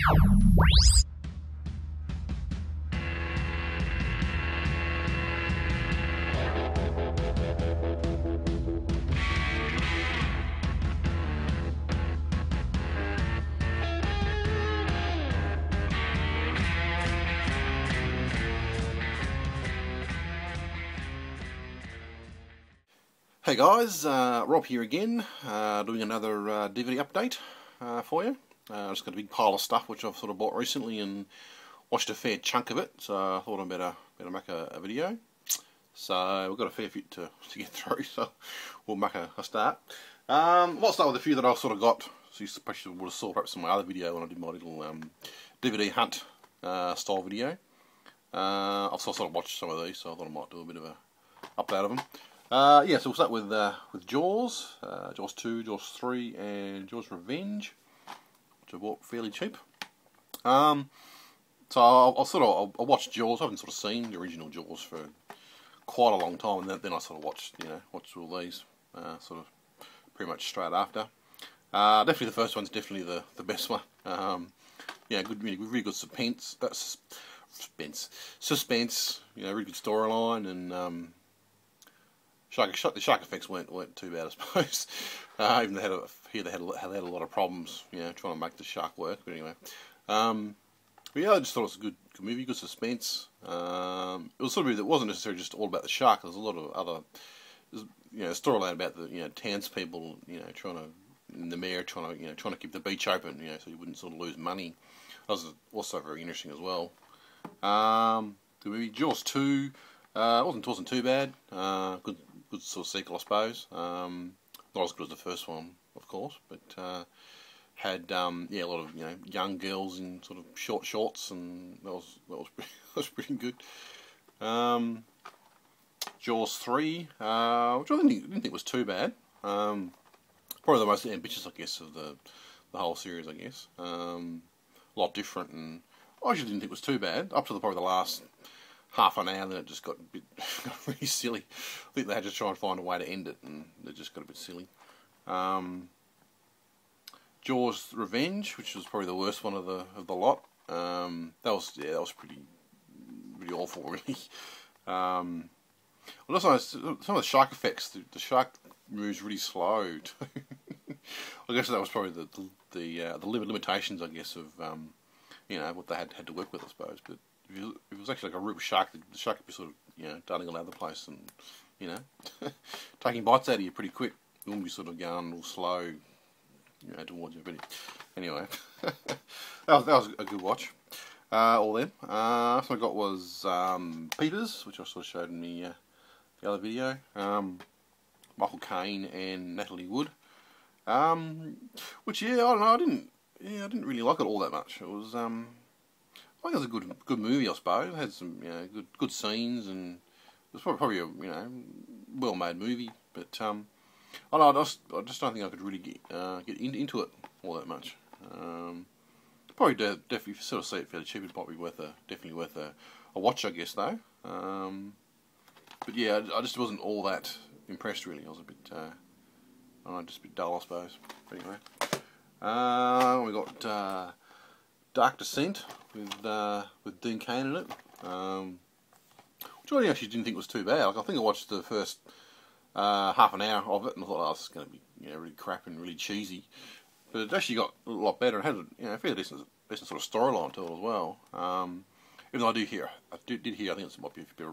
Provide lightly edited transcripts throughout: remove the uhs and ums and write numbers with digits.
Hey guys, Rob here again, doing another DVD update for you. I've just got a big pile of stuff which I've sort of bought recently and watched a fair chunk of it, so I thought I'd better make a video. So we've got a fair bit to get through, so we'll make a start. I'll start with a few that I've sort of got, so you probably would have saw perhaps in my other video when I did my little DVD hunt style video. I've sort of watched some of these, so I thought I might do a bit of a update of them. Yeah, so we'll start with Jaws, Jaws 2, Jaws 3, and Jaws Revenge, which I bought fairly cheap. So I'll watch Jaws. I haven't sort of seen the original Jaws for quite a long time, and then I sort of watched all these sort of pretty much straight after. Definitely the first one's definitely the best one. Yeah, really good suspense. You know, really good storyline, and the shark effects weren't too bad, I suppose. Even they had a lot of problems, you know, trying to make the shark work. But anyway, but yeah, I just thought it was a good movie, good suspense. It was sort of, it wasn't necessarily just all about the shark. There's a lot of other, storyline about the townspeople, trying to, in the mayor trying to keep the beach open, so you wouldn't sort of lose money. That was also very interesting as well. The movie Jaws 2 wasn't too bad. Good sort of sequel, I suppose. Not as good as the first one, of course, but had a lot of young girls in sort of short shorts, and that was pretty good. Jaws 3, which I didn't think was too bad. Probably the most ambitious, I guess, of the whole series, I guess. A lot different, and I actually didn't think it was too bad up to probably the last half an hour. Then it just got really silly. I think they had to try and find a way to end it, and it just got a bit silly. Jaws Revenge, which was probably the worst one of the lot. That was pretty awful, really. Well, also some of the shark effects. The shark moves really slow. I guess that was probably the limitations, I guess, of what they had to work with, I suppose. But if it was actually like a real shark, the shark would be sort of darting all over the place and taking bites out of you pretty quick. It wouldn't be sort of going a little slow, towards you. But anyway, that was a good watch. All them. So I got was Peepers, which I sort of showed in the other video. Michael Caine and Natalie Wood. Which I don't know. I didn't really like it all that much. It was I think it was a good movie, I suppose. It had some good scenes, and it was probably a well-made movie. But I just don't think I could really get into it all that much. Probably definitely, if you sort of see it fairly cheap, it'd probably definitely worth a watch, I guess, though. But yeah, I just wasn't all that impressed, really. I was a bit just a bit dull, I suppose. But anyway, we got Dark Descent with Dean Cain in it, which I actually didn't think was too bad. Like, I think I watched the first half an hour of it and I thought, oh, this is going to be really crap and really cheesy. But it actually got a lot better and had a fairly decent sort of storyline to it as well. Even though I did hear, I think it might be a bit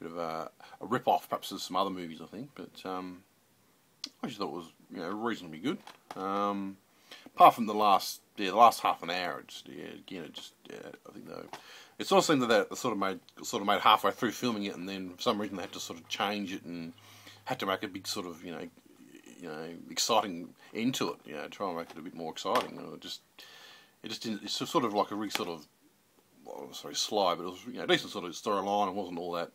of a rip-off, perhaps, of some other movies, I think. But I just thought it was reasonably good. Apart from the last half an hour, I think it sort of seemed that it sort of made halfway through filming it, and then for some reason they had to sort of change it and had to make a big sort of exciting end to it, try and make it a bit more exciting. It's sort of like a really sort of, sorry, sly, but it was a decent sort of storyline. It wasn't all that,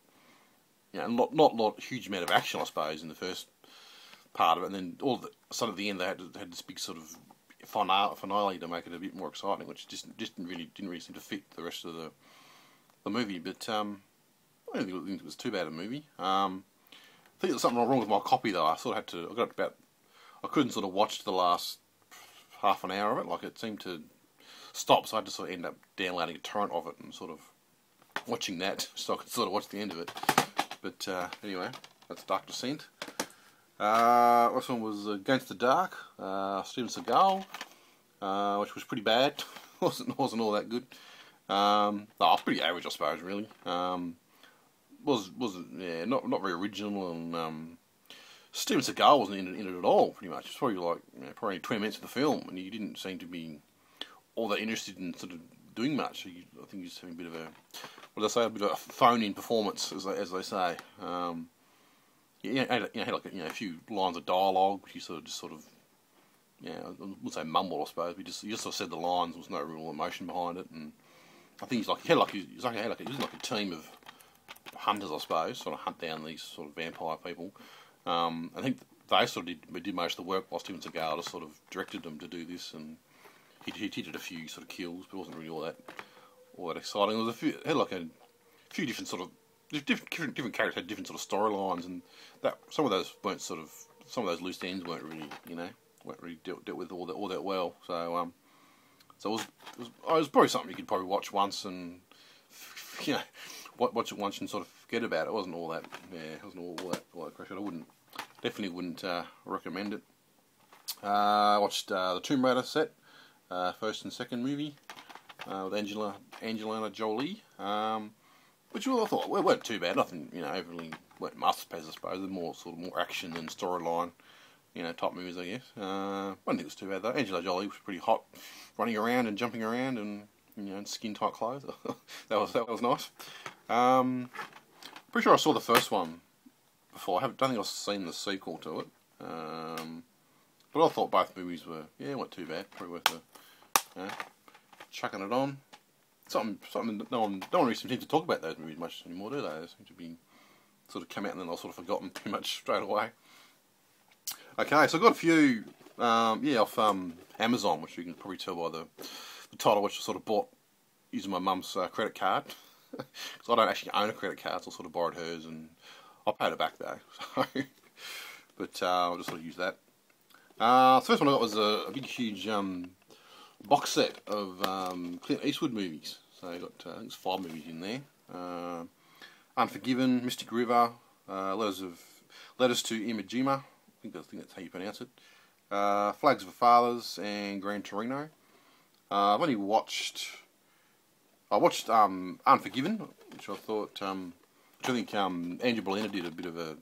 not huge amount of action, I suppose, in the first part of it, and then all of the suddenly at the end they had this big sort of finale to make it a bit more exciting, which just didn't really seem to fit the rest of the movie. But I don't think it was too bad a movie. I think there was something wrong with my copy though. I couldn't sort of watch the last half an hour of it. Like, it seemed to stop, so I had to sort of end up downloading a torrent of it and sort of watching that, so I could sort of watch the end of it. But anyway, that's Dark Descent. This one was Against the Dark, Steven Seagal, which was pretty bad. wasn't all that good. Pretty average, I suppose, really. Wasn't not very original, and Steven Seagal wasn't in it at all, pretty much. It's probably like probably 20 minutes of the film, and he didn't seem to be all that interested in sort of doing much. I think he's having a bit of a bit of a phone-in performance, as they say. He had like a few lines of dialogue, which he sort of I wouldn't say mumble, I suppose. But he just sort of said the lines. There was no real emotion behind it, and I think he was like a team of hunters, I suppose, sort of hunt down these sort of vampire people. I think they sort of did most of the work, while Steven Seagal just sort of directed them to do this, and he did a few sort of kills, but it wasn't really all that exciting. There was a few different sort of different characters had different sort of storylines, and that some of those loose ends weren't really dealt with all that well. So it was probably something you could probably watch once and watch it once and sort of forget about it. It wasn't all that crash. I definitely wouldn't recommend it. I watched the Tomb Raider set, first and second movie, with Angelina Jolie, which I thought weren't too bad. Nothing overly weren't masterpieces, I suppose. They're more action and storyline, type movies, I guess. I don't think it was too bad though. Angelina Jolie was pretty hot, running around and jumping around and in skin tight clothes. that was nice. Pretty sure I saw the first one before. Don't think I've seen the sequel to it. But I thought both movies weren't too bad. Probably worth chucking it on. Something that no one really seems to talk about those movies much anymore, do they? They seem to be sort of come out and then I've sort of forgotten pretty much straight away. Okay, so I've got a few off Amazon, which you can probably tell by the title, which I sort of bought using my mum's credit card. Because I don't actually own a credit card, so I sort of borrowed hers, and I paid her back though. So, but I'll just sort of use that. The first one I got was a big, huge box set of Clint Eastwood movies. So I got I think it's 5 movies in there. Unforgiven, Mystic River, Letters to Iwo Jima. I think that's how you pronounce it. Flags of the Fathers and Gran Torino. I watched Unforgiven, which I thought, which I think Andrew BALLINA did a bit of a.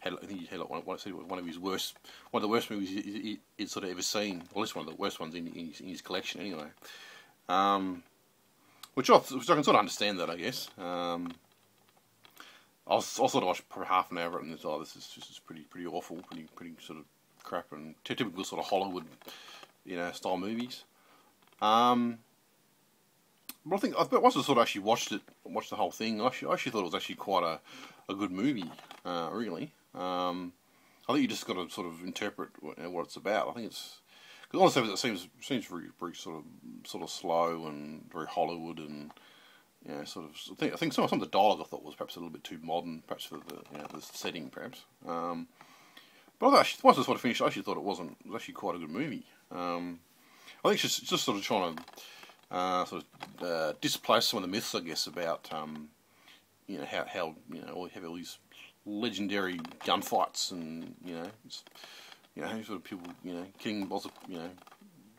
I think he had like one of the worst movies he'd sort of ever seen, or at least one of the worst ones in his collection, anyway. Which I can sort of understand that, I guess. I'll sort of watch probably half an hour of it and it's this is pretty awful, pretty sort of crap and typical sort of Hollywood, style movies. But I think once I sort of actually watched the whole thing, I actually thought it was actually quite a good movie, really. I think you just got to sort of interpret what it's about. I think it's because honestly it seems very sort of slow and very Hollywood and I think some of the dialogue I thought was perhaps a little bit too modern, perhaps for the setting, perhaps. But once I sort of finished, I actually thought it was actually quite a good movie. I think it's just sort of trying to displace some of the myths, I guess, about how we have all these legendary gunfights and sort of people killing lots of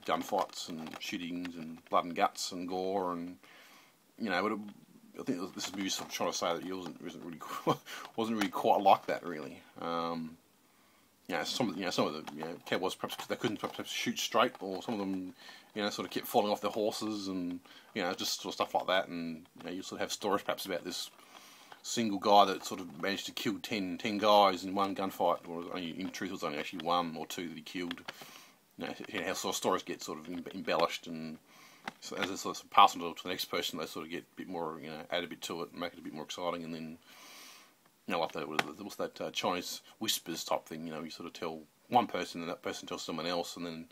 gunfights and shootings and blood and guts and gore and but I think this movie sort of trying to say that it wasn't really quite like that, really. Some of the cowboys perhaps they couldn't perhaps shoot straight, or some of them sort of kept falling off their horses and just sort of stuff like that, and you sort of have stories perhaps about this single guy that sort of managed to kill 10 guys in one gunfight, or in truth it was only actually 1 or 2 that he killed. How sort of stories get sort of embellished, and so as they sort of pass on to the next person, they sort of get a bit more, add a bit to it and make it a bit more exciting, and then like that, what's that Chinese whispers type thing, you sort of tell one person and that person tells someone else, and then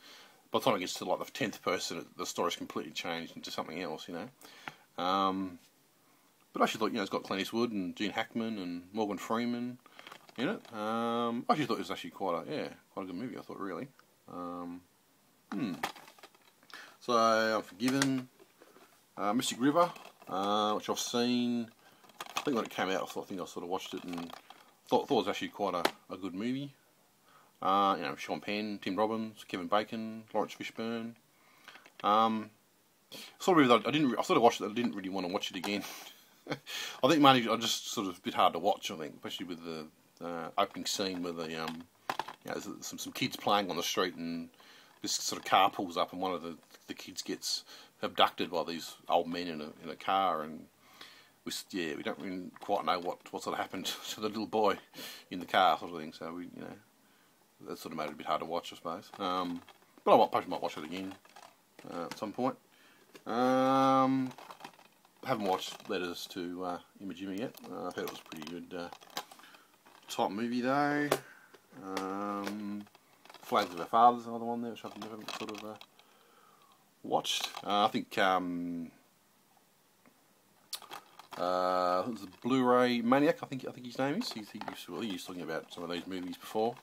by the time it gets to like the 10th person, the story's completely changed into something else, But I actually thought, it's got Clint Eastwood and Gene Hackman and Morgan Freeman in it. I actually thought it was actually quite a good movie, I thought, really. So, Unforgiven, Mystic River, which I've seen. I think when it came out, I think I sort of watched it and thought it was actually quite a good movie. You know, Sean Penn, Tim Robbins, Kevin Bacon, Lawrence Fishburne. Sort of, I sort of watched it. I didn't really want to watch it again. I think mainly I just sort of a bit hard to watch. I think, especially with the opening scene where the you know, there's some kids playing on the street and this sort of car pulls up and one of the kids gets abducted by these old men in a car, and we don't really quite know what sort of happened to the little boy in the car, sort of thing. So you know, that sort of made it a bit hard to watch, I suppose. But I probably might watch it again at some point. Haven't watched Letters to Iwo Jima yet. I heard it was a pretty good type movie though. Flags of Our Fathers, another one there, which I haven't sort of watched. I think it was the BlurayManiac. I think his name is. He was talking about some of these movies before.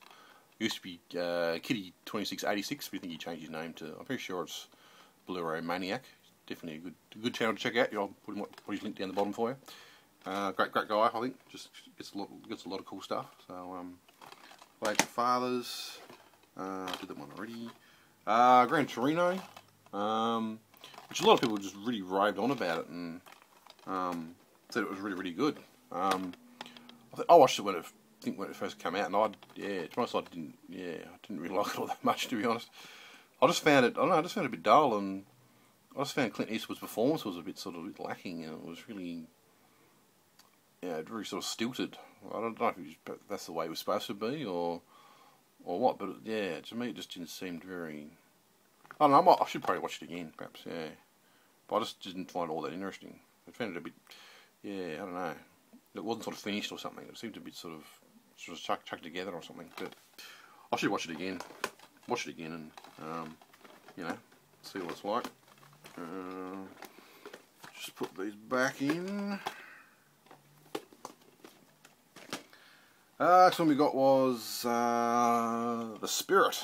It used to be Kitty 2686, but I think he changed his name to. I'm pretty sure it's BlurayManiac. Definitely a good channel to check out. I'll put his link down the bottom for you. Great guy, I think. Just gets a lot of cool stuff. So, Flags of Fathers. I did that one already. Gran Torino, which a lot of people just really raved on about it and said it was really good. I watched it when it first came out, and to be honest, I didn't really like it all that much, to be honest. I just found it a bit dull, and I just found Clint Eastwood's performance was a bit lacking, and it was really, very sort of stilted. I don't know if that's the way it was supposed to be, or what, but to me it just didn't seem very. I don't know. I should probably watch it again, perhaps. Yeah, but I just didn't find it all that interesting. I found it a bit. I don't know. It wasn't sort of finished or something. It seemed a bit sort of chucked together or something. But I should watch it again. Watch it again and see what it's like. Just put these back in. Next one we got was The Spirit.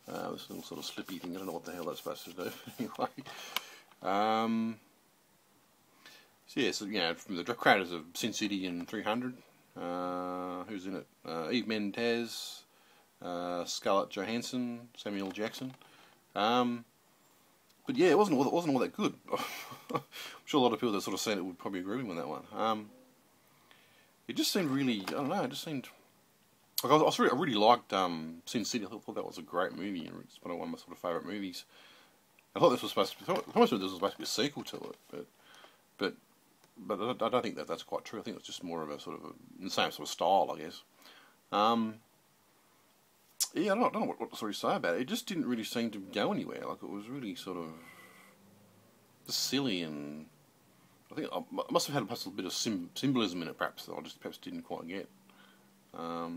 This little sort of slippy thing. I don't know what the hell that's supposed to do. Anyway, from the creators of Sin City and 300. Who's in it? Eve Mendez, Scarlett Johansson, Samuel Jackson. But yeah, it wasn't all that good. I'm sure a lot of people that sort of seen it would probably agree with me on that one. It just seemed really, I don't know, it just seemed like I really liked Sin City. I thought that was a great movie, and it's one of my sort of favourite movies. I thought this was supposed to be a sequel to it, but I don't think that's quite true. I think it's just more of a sort of the same sort of style, I guess. I don't know what to sort of say about it. It just didn't really seem to go anywhere. Like, it was really sort of just silly, and I think I must have had a bit of symbolism in it, perhaps, that I perhaps didn't quite get. I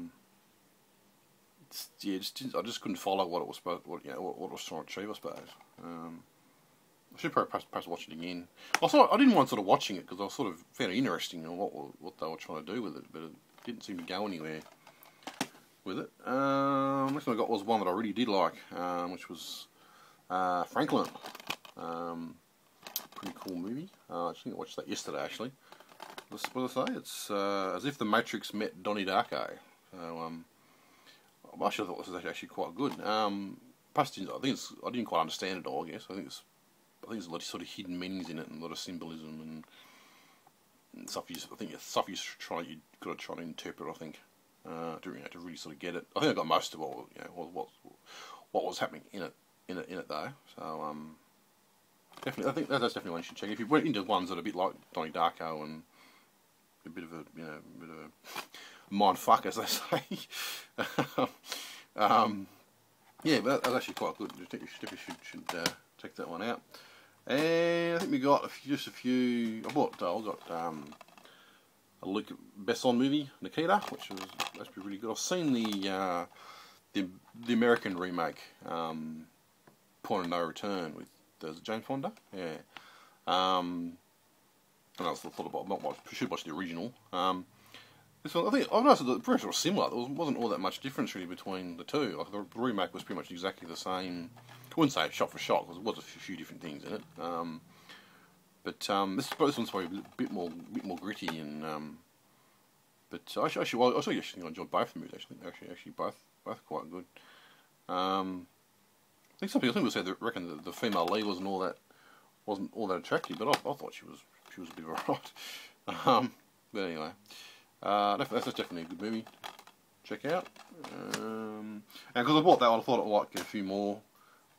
just couldn't follow what it was what it was trying to achieve, I suppose. I should probably perhaps watch it again. I didn't mind sort of watching it because I sort of found it interesting and what they were trying to do with it, but it didn't seem to go anywhere with it. Next one I got was one that I really did like, which was Franklyn. Pretty cool movie. I think I watched that yesterday, actually. What did I say? It's as if the Matrix met Donnie Darko. So, I actually thought this was actually quite good. I didn't quite understand it all, I guess. I think there's a lot of sort of hidden meanings in it and a lot of symbolism and stuff. You got to try to interpret. I think to really sort of get it. I think I got most of what was happening in it though. So definitely, I think that's definitely one you should check. If you went into ones that are a bit like Donnie Darko and a bit of a mind fuck, as they say. But that's actually quite good. You definitely should check that one out. And I think we got just a few. I got a Luc Besson movie, Nikita, which was actually really good. I've seen the American remake, Point of No Return, with Jane Fonda. Yeah. And I thought about should watch the original. This one, I think I've noticed that the pretty sort of similar. There wasn't all that much difference really between the two. Like the remake was pretty much exactly the same. I wouldn't say shot for shot because there was a few different things in it. This one's probably a bit more gritty and. But I actually enjoyed both the movies. Actually, both quite good. I think some people said that reckon that the female lead wasn't all that attractive, but I thought she was a bit alright. But anyway, that's definitely a good movie. Check out. And because I bought that one, I thought I might get a few more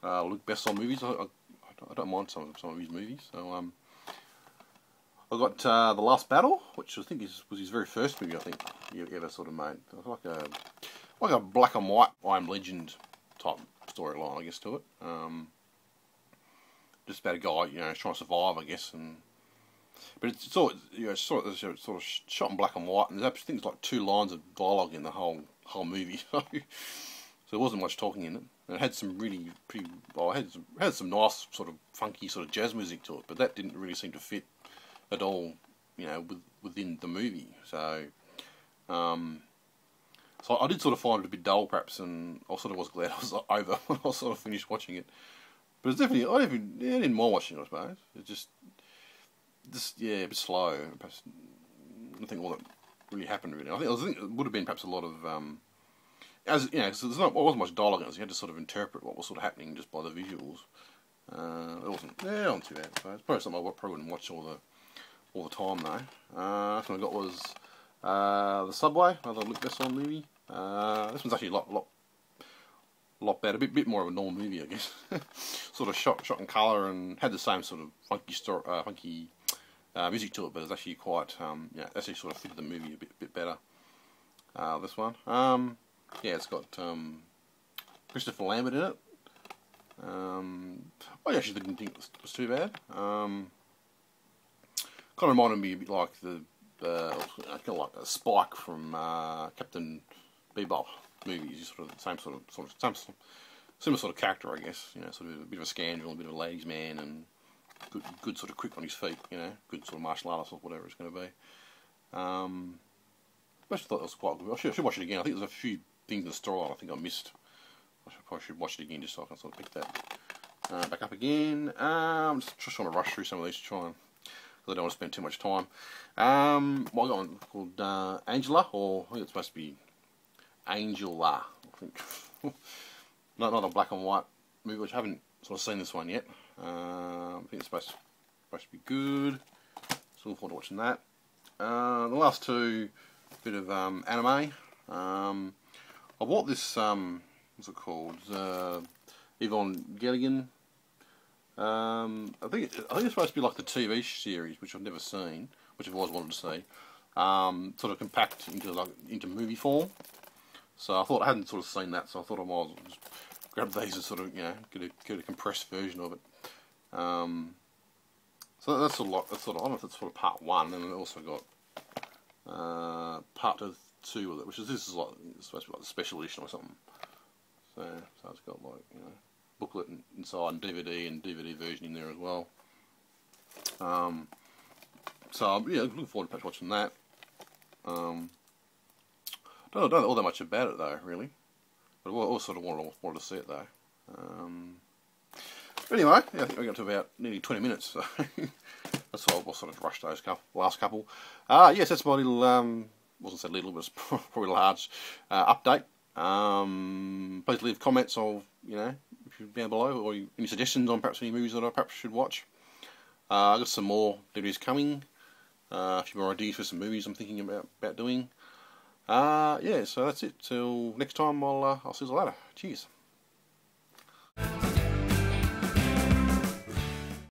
Luc Besson movies. I don't mind some of his movies. So I got The Last Battle, which I think was his very first movie. I think he ever sort of made. It was like a black and white I Am Legend type storyline, I guess, to it. Just about a guy, trying to survive, I guess, but it's sort of shot in black and white, and there's things like 2 lines of dialogue in the whole movie, so there wasn't much talking in it. And it had some really had some nice sort of funky sort of jazz music to it, but that didn't really seem to fit at all, within the movie. So I did sort of find it a bit dull, perhaps, and I sort of was glad I was over when I sort of finished watching it. But it's definitely, I didn't mind watching it, I suppose. It's just a bit slow. Perhaps nothing all that really happened, really. I think it would have been perhaps a lot of, because wasn't much dialogue in it, so you had to sort of interpret what was sort of happening just by the visuals. It wasn't too bad, I suppose. It's probably something I probably wouldn't watch all the time, though. Last one I got was The Subway, another Luc Besson movie. This one's actually a lot better, a bit more of a normal movie, I guess. Sort of shot in colour and had the same sort of funky music to it, but it's actually quite, actually sort of fitted the movie a bit better. This one, it's got Christopher Lambert in it. I actually didn't think it was too bad. Kind of reminded me a bit like kind of like a Spike from Captain Bebop movies. Sort of the similar sort of character, I guess. Sort of a bit of a scoundrel, a bit of a ladies' man, and good sort of quick on his feet. Good sort of martial artist or whatever it's going to be. I actually thought it was quite good. I should watch it again. I think there's a few things in the storyline I think I missed. I probably should watch it again just so I can sort of pick that back up again. I'm just trying to rush through some of these to try and, because I don't want to spend too much time. I got one called Angela, or I think it's supposed to be Angela, I think. not a black and white movie, which I haven't sort of seen this one yet. I think it's supposed to be good. So looking forward to watching that. The last two, bit of anime. I bought this, what's it called? Evangelion. I think it's supposed to be like the TV series, which I've never seen, which I've always wanted to see. Sort of compact into movie form. So I thought I hadn't sort of seen that, so I thought I might as well just grab these and sort of get a compressed version of it. So that's sort of I don't know if it's sort of part 1, and then I also got part 2 with it, which is it's supposed to be like a special edition or something. So it's got like booklet inside and DVD version in there as well. So yeah, looking forward to perhaps watching that. Don't know all that much about it though, really. But I also sort of wanted to see it though. But anyway, I think we got to about nearly 20 minutes, so that's why I'll sort of rush those last couple. Yes, that's my little, wasn't said little, but it's probably large update. Please leave comments of, if you're down below, or any suggestions on perhaps any movies that I perhaps should watch. I've got some more DVDs coming, a few more ideas for some movies I'm thinking about doing. So that's it. Till next time, I'll see you later. Cheers.